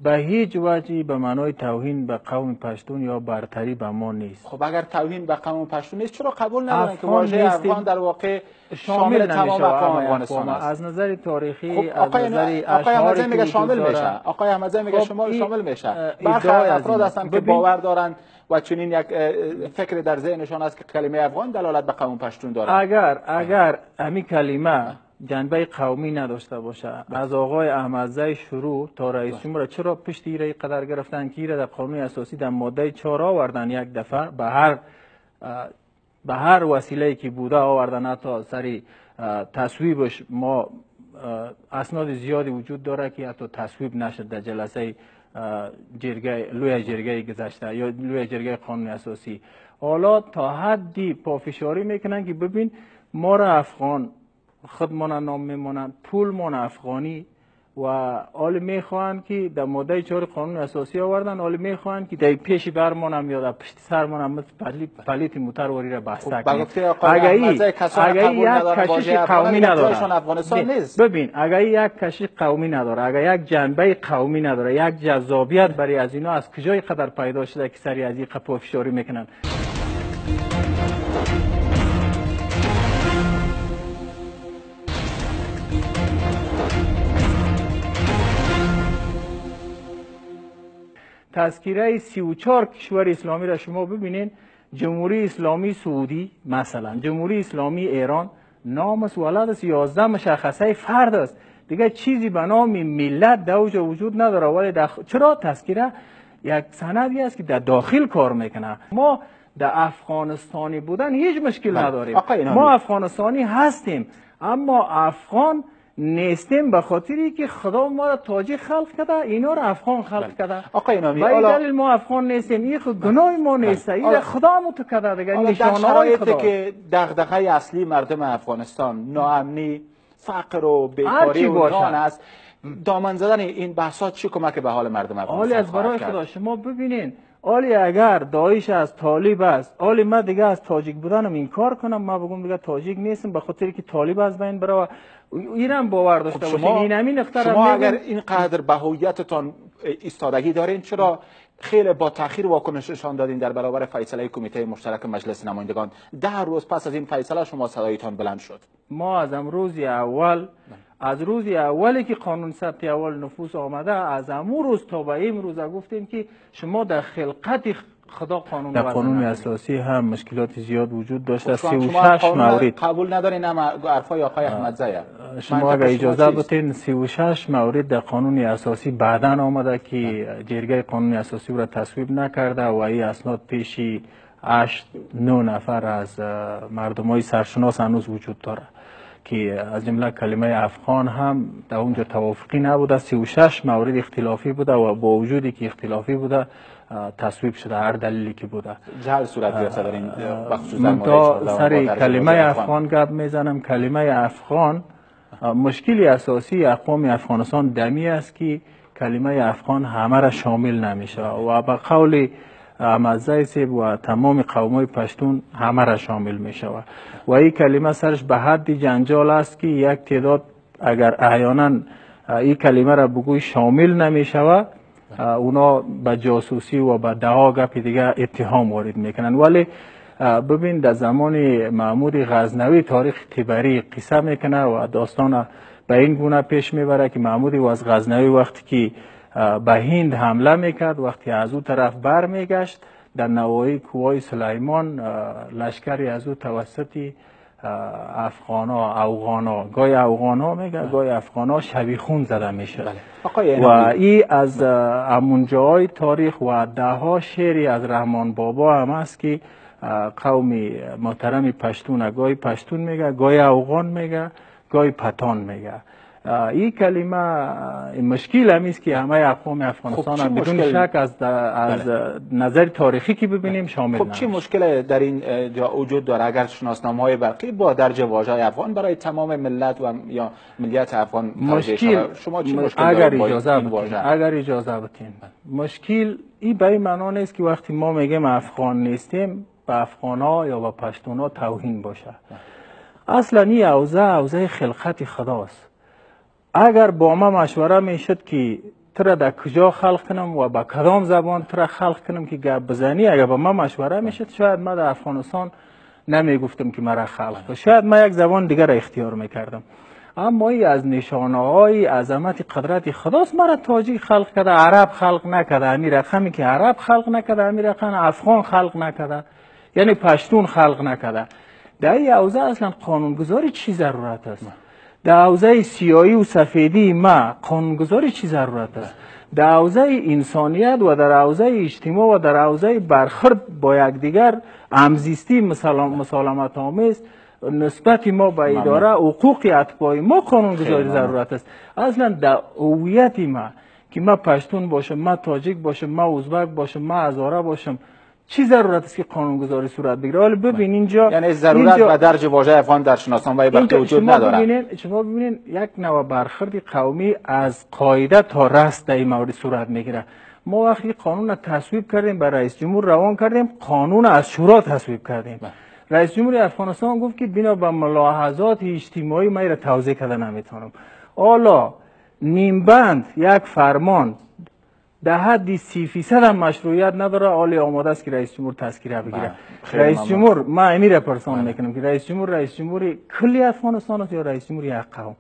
به هیچ وجهی به معنای توهین به قوم پشتون یا برتری به ما نیست. خب اگر توهین به قوم پشتون نیست چرا قبول ندارن که واژه افغان در واقع شامل تمام اقوام افغانستان است؟ از نظر تاریخی، خب از نظر آقای احمدزی میگه که شامل میشه. آقای احمدزی میگه خب شامل میشه. برخی افراد هستن که باور دارن و چنین یک فکر در ذهنشان است که کلمه افغان دلالت به قوم پشتون داره. اگر همین کلمه جنبه قومی نداشته باشه، از آقای احمدزی شروع تا رئیس جمهور چرا پشت ایره قدر گرفتن که ایره در قانون اساسی در ماده 4 آوردن، یک دفعه به هر وسیله‌ای که بوده آوردن، حتی سری تصویبش ما اسناد زیادی وجود داره که حتی تصویب نشد در جلسه لوی جرگه گذشته یا لوی جرگه قانون اساسی. حالا تا حدی پافشاری میکنن که ببین ما را افغان خودمان نام میمونن، پولمان افغانی و حال میخوان که در ماده 4 قانون اساسی آوردن، حال میخوان که در پیش برمان هم یا در پشت سرمان هم پلیت موترواری را بسته کنیم. اگر یک کشش قومی نداره، ببین اگر یک کشش قومی نداره، اگر یک جنبه قومی نداره، یک جذابیت برای از اینا از کجای قدر پیدا شده که سری از این پافشاری میکنن؟ تذکره 34 کشور اسلامی را شما ببینین، جمهوری اسلامی سعودی مثلا، جمهوری اسلامی ایران، نام است، ولد است، 11 مشخصه فرد است، دیگه چیزی به نام ملت در اوج وجود نداره. ولی چرا تذکره یک سندی است که در داخل کار میکنه. ما در افغانستانی بودن هیچ مشکل نداریم، ما افغانستانی هستیم، اما افغان نیستیم به خاطری که خدا ما را تاجیک خلق کرده، اینا را افغان خلق کرده. آقای نامی، به این دلیل ما افغان نیستیم، این خود گناه ما نیست، این خدا مو تو کرده دیگه. نشانه‌های خدا که دغدغه اصلی مردم افغانستان ناامنی، فقر و بیکاری و نان است، دامن زدن این بحثات چه کمک به حال مردم افغانستان از برای خدا شما ببینین، آلی اگر داعش از طالب است، آلی من دیگه از تاجیک بودنم انکار کنم، ما بگم دیگه تاجیک نیستم به خاطر که طالب از بین بره و اینم باور داشته باشین. این همین شما اگر اینقدر به هویتتان ایستادگی دارین، چرا خیلی با تاخیر واکنش نشان دادین در برابر فیصله کمیته مشترک مجلس نمایندگان؟ 10 روز پس از این فیصله شما صدایتان بلند شد. ما از روز اولی که قانون ثبت اول نفوذ آمده، از امروز روز تا به امروز گفتیم که شما در خلقت خدا قانون در قانون اساسی هم مشکلات زیاد وجود داشته. 36 مورد قبول ندارین، اما حرفای آقای احمدزی شما اگر اجازه بدین 36 مورد در قانون اساسی بعداً آمده که جرگه قانون اساسی را تصویب نکرده و این اسناد پیشی 8-9 نفر از مردمای سرشناس هنوز وجود داره که از جمله کلمه افغان هم در اونجا توافقی نبوده. 36 مورد اختلافی بوده و با وجودی که اختلافی بوده تصویب شده، هر دلیلی که بوده. جهل صورت گرفته در این بخصوص سر کلمه افغان گپ میزنم. کلمه افغان مشکلی اساسی اقوام افغانستان دمی است که کلمه افغان همه را شامل نمیشه و به قول احمدزی صاحب و تمام قومای پشتون همه را شامل میشه و این کلمه سرش به حد جنجال است که یک تعداد اگر احیانا این کلمه را بگوی شامل نمیشه، اونا به جاسوسی و به دعا گپ دیگه اتهام وارد میکنن. ولی ببین در زمان محمود غزنوی تاریخ تبری قصه میکنه و داستان به این گونه پیش میبره که محمود از غزنوی وقتی که به هند حمله میکرد، وقتی از او طرف بر میگشت در نواحی کوههای سلیمان، لشکری از او توسط افغانا، اوغانا، گاهی اوغانا میگه گاهی افغانا شبیخون زده میشه. و این از همون جای تاریخ و دهها شعری از رحمان بابا هم است که قوم محترم پشتون گاهی پشتون میگه، گاهی اوغان میگه، گاهی پتان میگه. این کلمه مشکل هم است که همه اقوام افغانستان بدون شک از نظر تاریخی که ببینیم شامل خب چی مشکل در این جا وجود داره اگر شناسنامه‌های برقی با درج واژه افغان برای تمام ملت و یا ملیت افغان مشکل شما چی مشکل اگر اجازه بدین مشکل این به این معنا نیست که وقتی ما میگیم افغان نیستیم به افغانا یا به پشتونا توهین باشه. اصلا این اوضاع خلقت خداست. اگر با ما مشوره میشد که ترا در کجا خلق کنم و با کدام زبان ترا خلق کنم که گپ بزنی، اگر با ما مشوره میشد شاید ما در افغانستان نمیگفتم که مرا خلق کن، شاید ما یک زبان دیگر اختیار میکردم. اما ای از نشانه های عظمت قدرت خداست. مرا تاجیک خلق کرده، عرب خلق نکرده، امیر رقمی که عرب خلق نکرده، امیر رقم افغان خلق نکرده، یعنی پشتون خلق نکرده. در این حوزه اصلا قانونگذاری چی ضرورت است؟ در حوزه سیاهی و سفیدی ما قانونگذاری چی ضرورت است؟ در حوزه انسانیت و در حوزه اجتماع و در حوزه برخورد با یکدیگر همزیستی مسالمت آمیز نسبت ما به اداره حقوق اتباع ما قانونگذاری ضرورت است. اصلا در هویت ما که ما پشتون باشم، ما تاجیک باشم، ما ازبک باشم، ما هزاره باشم، چی ضرورت است که قانونگذاری صورت بگیره؟ حالا ببین اینجا یعنی ضرورت و درج واژه افغان در شناسنامه وقتی وجود نداره. شما ببینید یک نوع برخورد قومی از قاعده تا رست در این مورد صورت میگیره. ما وقتی قانون تصویب کردیم برای رئیس جمهور روان کردیم، قانون از شورا تصویب کردیم. رئیس جمهور افغانستان گفت که بنا به ملاحظات اجتماعی من را توضیح کرده نمیتونم. حالا نیم بند یک فرمان در حد 30% هم مشروعیت نداره، حالی آماده است که رئیس جمهور تذکیره بگیره. رئیس جمهور ما امیر پرسان میکنم که رئیس جمهور کلی افغانستان است یا رئیس جمهور یک قوم؟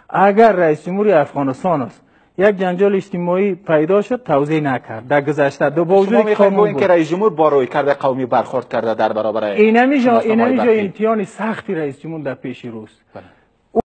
اگر رئیس جمهور افغانستان است، یک جنجال اجتماعی پیدا شد توضیح نکرد در گذشته، دو با وجود قانون که رئیس جمهور با روی کرده قومی برخورد کرده در برابر اینمیجا امتحان سختی رئیس جمهور در پیش روز.